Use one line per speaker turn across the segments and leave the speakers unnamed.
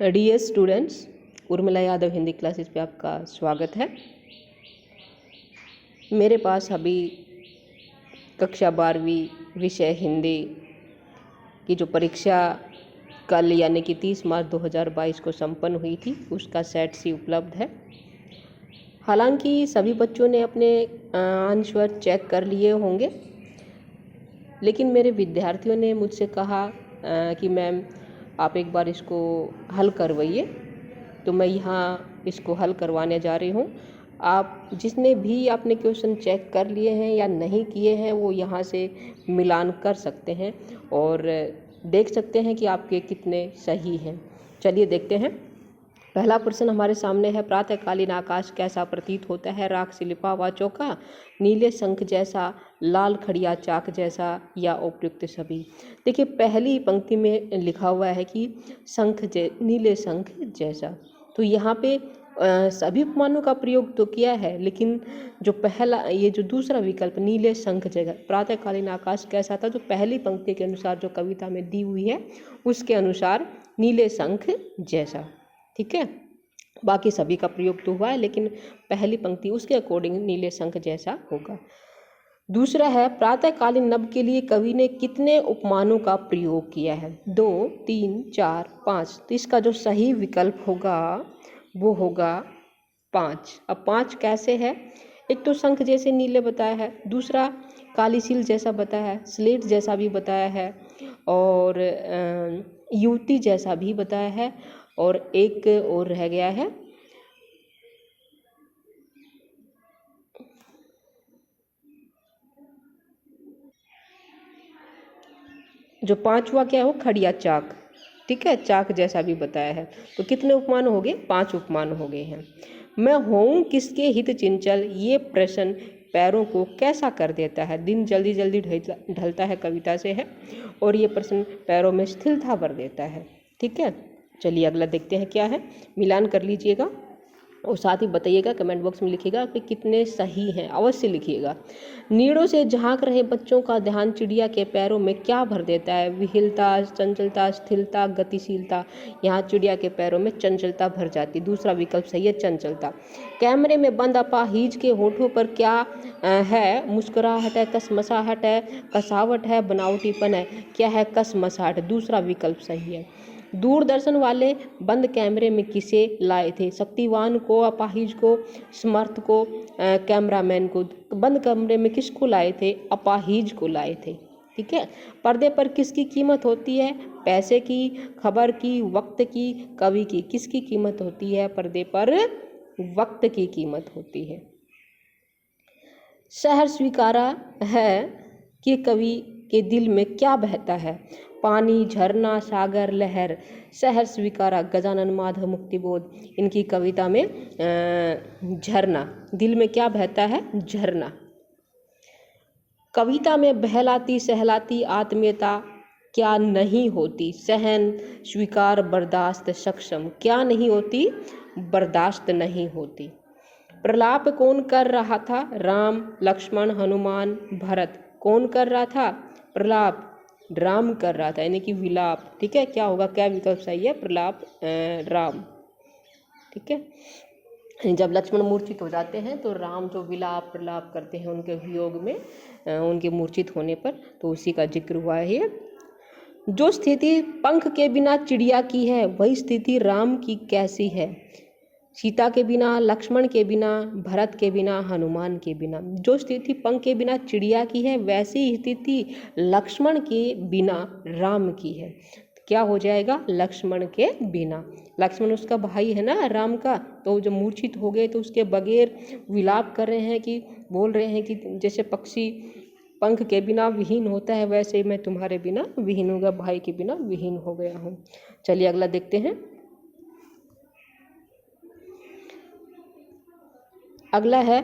Dear students, Urmila Yadav Hindi classes पे आपका स्वागत है। मेरे पास अभी कक्षा 12वीं विषय हिंदी की जो परीक्षा कल यानी कि 30 मार्च 2022 को संपन्न हुई थी, उसका सेट सी उपलब्ध है। हालांकि सभी बच्चों ने अपने आंसर चेक कर लिए होंगे, लेकिन मेरे विद्यार्थियों ने मुझसे कहा कि मैम आप एक बार इसको हल करवाइए, तो मैं यहाँ इसको हल करवाने जा रही हूँ। आप जिसने भी आपने क्वेश्चन चेक कर लिए हैं या नहीं किए हैं, वो यहाँ से मिलान कर सकते हैं और देख सकते हैं कि आपके कितने सही हैं। चलिए देखते हैं। पहला प्रश्न हमारे सामने है, प्रातःकालीन आकाश कैसा प्रतीत होता है? राख से लिपा हुआ चौका, नीले शंख जैसा, लाल खड़िया चाक जैसा या उपयुक्त सभी। देखिए, पहली पंक्ति में लिखा हुआ है कि नीले शंख जैसा, तो यहाँ पे सभी उपमानों का प्रयोग तो किया है, लेकिन जो पहला ये जो दूसरा विकल्प नीले शंख जैसा, प्रातःकालीन आकाश कैसा था, जो पहली पंक्ति के अनुसार जो कविता में दी हुई है उसके अनुसार नीले शंख जैसा। ठीक है, बाकी सभी का प्रयोग तो हुआ है, लेकिन पहली पंक्ति उसके अकॉर्डिंग नीले शंख जैसा होगा। दूसरा है, प्रातःकालीन नभ के लिए कवि ने कितने उपमानों का प्रयोग किया है? 2, 3, 4, 5। तो इसका जो सही विकल्प होगा वो होगा 5। अब 5 कैसे है? एक तो शंख जैसे नीले बताया है, दूसरा काली सील जैसा बताया है, स्लेट जैसा भी बताया है, और युवती जैसा भी बताया है, और एक और रह गया है, जो पांचवा क्या हो, खड़िया चाक। ठीक है, चाक जैसा भी बताया है। तो कितने उपमान हो गए? 5 उपमान हो गए हैं। मैं हूँ किसके हित चिंचल, ये प्रश्न पैरों को कैसा कर देता है? दिन जल्दी जल्दी ढलता है कविता से है, और ये प्रश्न पैरों में स्थिरता भर देता है। ठीक है, चलिए अगला देखते हैं क्या है। मिलान कर लीजिएगा और साथ ही बताइएगा, कमेंट बॉक्स में लिखिएगा कि कितने सही हैं, अवश्य लिखिएगा। नीड़ों से झांक रहे बच्चों का ध्यान चिड़िया के पैरों में क्या भर देता है? विहिलता, चंचलता, स्थिरता, गतिशीलता। यहाँ चिड़िया के पैरों में चंचलता भर जाती। दूसरा विकल्प सही है, चंचलता। कैमरे में बंद अपाहिज के होठों पर क्या है? मुस्कुराहट है, कसमसाहट है, कसावट है, बनावटीपन है। क्या है? कसमसाहट। दूसरा विकल्प सही है। दूरदर्शन वाले बंद कैमरे में किसे लाए थे? शक्तिवान को, अपाहिज को, समर्थ को, कैमरामैन को। बंद कमरे में किसको लाए थे? अपाहिज को लाए थे। ठीक है। पर्दे पर किसकी कीमत होती है? पैसे की, खबर की, वक्त की, कवि की। किसकी कीमत होती है पर्दे पर? वक्त की कीमत होती है। शहर स्वीकारा है कि कवि के दिल में क्या बहता है? पानी, झरना, सागर, लहर। शहर स्वीकारा, गजानन माधव मुक्तिबोध। इनकी कविता में झरना, दिल में क्या बहता है? झरना। कविता में बहलाती सहलाती आत्मीयता क्या नहीं होती? सहन, स्वीकार, बर्दाश्त, सक्षम। क्या नहीं होती? बर्दाश्त नहीं होती। प्रलाप कौन कर रहा था? राम, लक्ष्मण, हनुमान, भरत। कौन कर रहा था प्रलाप? राम कर रहा था, यानी कि विलाप। ठीक है, क्या होगा? क्या विकल्प सही है? प्रलाप, राम। ठीक है, जब लक्ष्मण मूर्छित हो जाते हैं तो राम जो विलाप प्रलाप करते हैं उनके वियोग में, उनके मूर्छित होने पर, तो उसी का जिक्र हुआ है। जो स्थिति पंख के बिना चिड़िया की है, वही स्थिति राम की कैसी है? सीता के बिना, लक्ष्मण के बिना, भरत के बिना, हनुमान के बिना। जो स्थिति पंख के बिना चिड़िया की है, वैसी स्थिति लक्ष्मण के बिना राम की है। क्या हो जाएगा? लक्ष्मण के बिना। लक्ष्मण उसका भाई है ना राम का, तो जब मूर्छित हो गए तो उसके बगैर विलाप कर रहे हैं, कि बोल रहे हैं कि जैसे पक्षी पंख के बिना विहीन होता है, वैसे मैं तुम्हारे बिना विहीन हो गया, भाई के बिना विहीन हो गया हूँ। चलिए अगला देखते हैं। अगला है,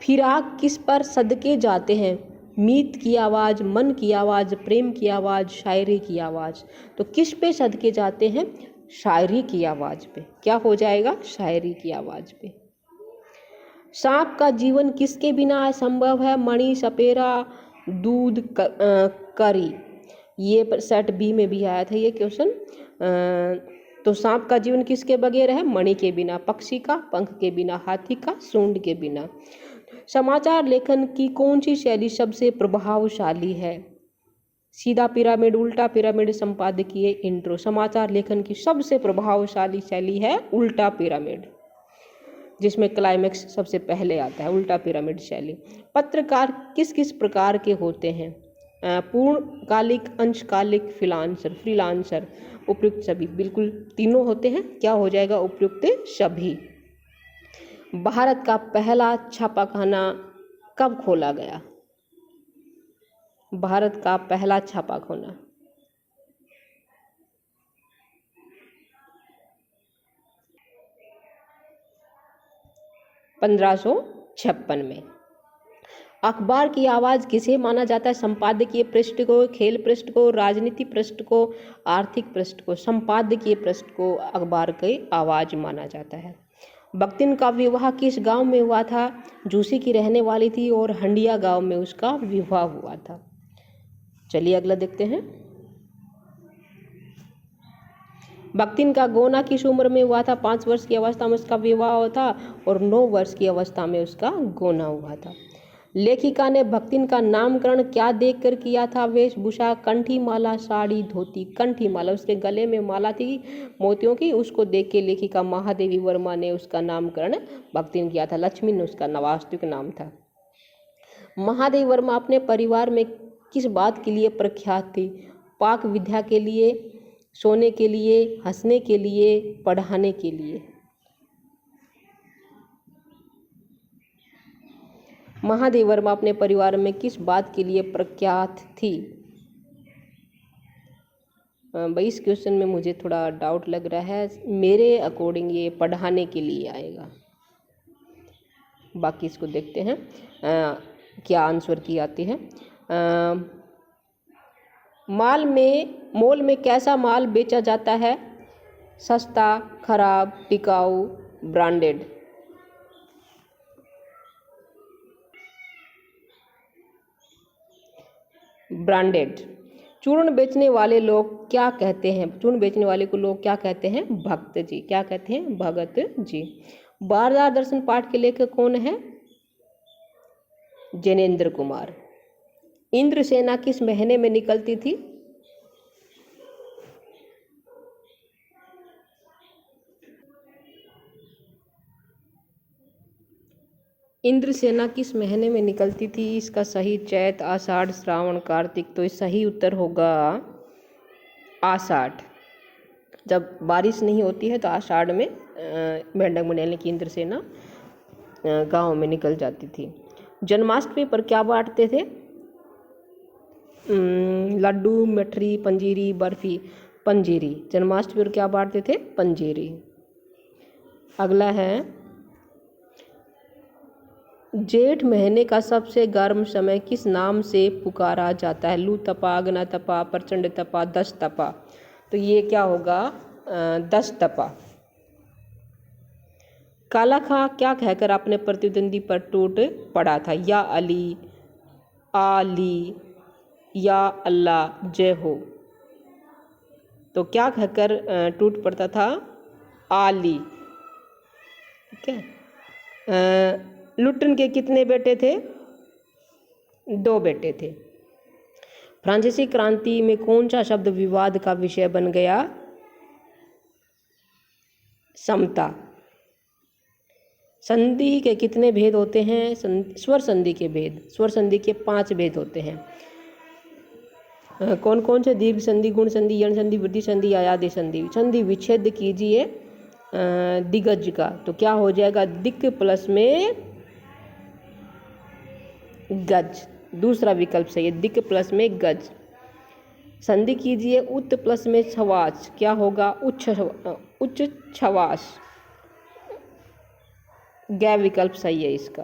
फिराक किस पर सदके जाते हैं? मीत की आवाज़, मन की आवाज़, प्रेम की आवाज़, शायरी की आवाज़। तो किस पे सदके जाते हैं? शायरी की आवाज़ पे। क्या हो जाएगा? शायरी की आवाज़ पे। सांप का जीवन किसके बिना असंभव है? मणि, सपेरा, दूध, करी। ये सेट बी में भी आया था ये क्वेश्चन। तो सांप का जीवन किसके बगैर है? मणि के बिना। पक्षी का पंख के बिना। हाथी का सूंड के बिना। समाचार लेखन की कौन सी शैली सबसे प्रभावशाली है? सीधा पिरामिड, उल्टा पिरामिड, संपादकीय, इंट्रो। समाचार लेखन की सबसे प्रभावशाली शैली है उल्टा पिरामिड, जिसमें क्लाइमेक्स सबसे पहले आता है, उल्टा पिरामिड शैली। पत्रकार किस किस प्रकार के होते हैं? पूर्णकालिक, अंशकालिक, फ्रीलांसर। उपयुक्त सभी, बिल्कुल तीनों होते हैं। क्या हो जाएगा? उपयुक्त सभी। भारत का पहला छापाखाना कब खोला गया? भारत का पहला छापाखाना 1556 में। अखबार की आवाज़ किसे माना जाता है? संपादकीय पृष्ठ को, खेल पृष्ठ को, राजनीति पृष्ठ को, आर्थिक पृष्ठ को। संपादकीय पृष्ठ को अखबार की आवाज़ माना जाता है। बख्तिन का विवाह किस गांव में हुआ था? झूसी की रहने वाली थी और हंडिया गांव में उसका विवाह हुआ था। चलिए अगला देखते हैं। बख्तिन का गोना किस उम्र में हुआ था? 5 वर्ष की अवस्था में उसका विवाह हुआ था और 9 वर्ष की अवस्था में उसका गोना हुआ था। लेखिका ने बख्तिन का नामकरण क्या देखकर किया था? वेशभूषा, कंठी माला, साड़ी, धोती। कंठी माला, उसके गले में माला थी मोतियों की, उसको देख के लेखिका महादेवी वर्मा ने उसका नामकरण बख्तिन किया था। लक्ष्मी ने उसका वास्तविक नाम था। महादेवी वर्मा अपने परिवार में किस बात के लिए प्रख्यात थी? पाक विद्या के लिए, सोने के लिए, हंसने के लिए, पढ़ाने के लिए। महादेवी वर्मा अपने परिवार में किस बात के लिए प्रख्यात थी? भाई इस क्वेश्चन में मुझे थोड़ा डाउट लग रहा है। मेरे अकॉर्डिंग ये पढ़ाने के लिए आएगा। बाकी इसको देखते हैं क्या आंसर की आती है। मॉल में कैसा माल बेचा जाता है? सस्ता, खराब, टिकाऊ, ब्रांडेड। ब्रांडेड। चूर्ण बेचने वाले लोग क्या कहते हैं? चूर्ण बेचने वाले को लोग क्या कहते हैं? भक्त जी। क्या कहते हैं? भगत जी। बारदार दर्शन पाठ के लेखक कौन है? जैनेन्द्र कुमार। इंद्रसेना किस महीने में निकलती थी? इंद्रसेना किस महीने में निकलती थी? इसका सही चैत, आषाढ़, श्रावण, कार्तिक। तो सही उत्तर होगा आषाढ़। जब बारिश नहीं होती है तो आषाढ़ में मेंढक मंडल की इंद्रसेना गांव में निकल जाती थी। जन्माष्टमी पर क्या बांटते थे? लड्डू, मिठरी, पंजीरी, बर्फी। पंजीरी। जन्माष्टमी पर क्या बांटते थे? पंजीरी। अगला है, जेठ महीने का सबसे गर्म समय किस नाम से पुकारा जाता है? लू तपा, अग्ना तपा, प्रचंड तपा, दस तपा। तो ये क्या होगा? 10 तपा। काला खां क्या कहकर अपने प्रतिद्वंदी पर टूट पड़ा था? या अली, आली, या अल्लाह, जय हो। तो क्या कहकर टूट पड़ता था? आली। ठीक है। लुट्टन के कितने बेटे थे? 2 बेटे थे। फ्रांसीसी क्रांति में कौन सा शब्द विवाद का विषय बन गया? समता। संधि के कितने भेद होते हैं? स्वर संधि के भेद। स्वर संधि के 5 भेद होते हैं। कौन कौन से? दीर्घ संधि, गुण संधि, यण संधि, वृद्धि संधि, आयादी संधि। संधि विच्छेद कीजिए दिग्गज का, तो क्या हो जाएगा? दिक् प्लस में गज। दूसरा विकल्प सही है, दिक् प्लस में गज। संधि कीजिए उत प्लस में छवास, क्या होगा? उच्च छवास। गै विकल्प सही है इसका।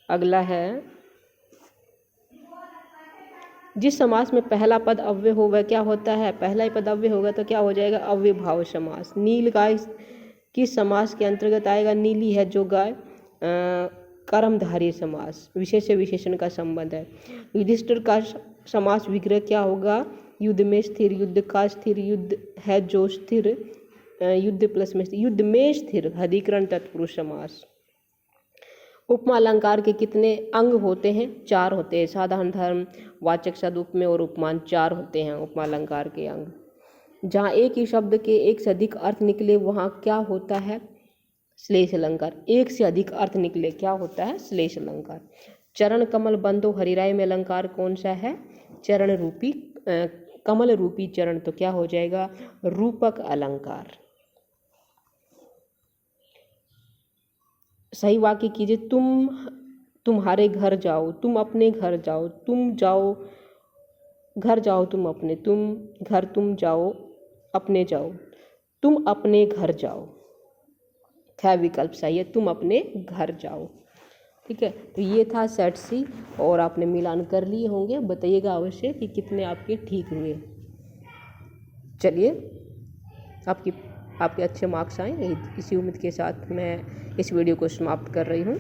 अगला है, जिस समास में पहला पद अव्यय हो वह क्या होता है? पहला ही पद अव्यय होगा तो क्या हो जाएगा? अव्ययभाव समास। नील गाय किस समास के अंतर्गत आएगा? नीली है जो गाय। कर्मधारय समास। विशेष से विशेषण का संबंध है। युधिष्ठिर का समास विग्रह क्या होगा? युद्ध में स्थिर, युद्ध का स्थिर, युद्ध है जो स्थिर, युद्ध प्लस में स्थिर, युद्ध में स्थिर, अधिकरण तत्पुरुष समास। उपमा अलंकार के कितने अंग होते हैं? 4 होते हैं। साधारण धर्म, वाचक शब्द, उपमेय और उपमान 4 होते हैं उपमा अलंकार के अंग। जहाँ एक ही शब्द के एक से अधिक अर्थ निकले वहाँ क्या होता है? श्लेष अलंकार। एक से अधिक अर्थ निकले क्या होता है? श्लेष अलंकार। चरण कमल बंधो हरिराय में अलंकार कौन सा है? चरण रूपी, कमल रूपी चरण, तो क्या हो जाएगा? रूपक अलंकार। सही वाक्य कीजिए। तुम तुम्हारे घर जाओ, तुम अपने घर जाओ, तुम जाओ घर जाओ तुम अपने, तुम घर तुम जाओ अपने जाओ, तुम अपने घर जाओ। क्या विकल्प सही है? तुम अपने घर जाओ। ठीक है, तो ये था सेट सी और आपने मिलान कर लिए होंगे। बताइएगा अवश्य कि कितने आपके ठीक हुए। चलिए, आपके अच्छे मार्क्स आए, इसी उम्मीद के साथ मैं इस वीडियो को समाप्त कर रही हूँ।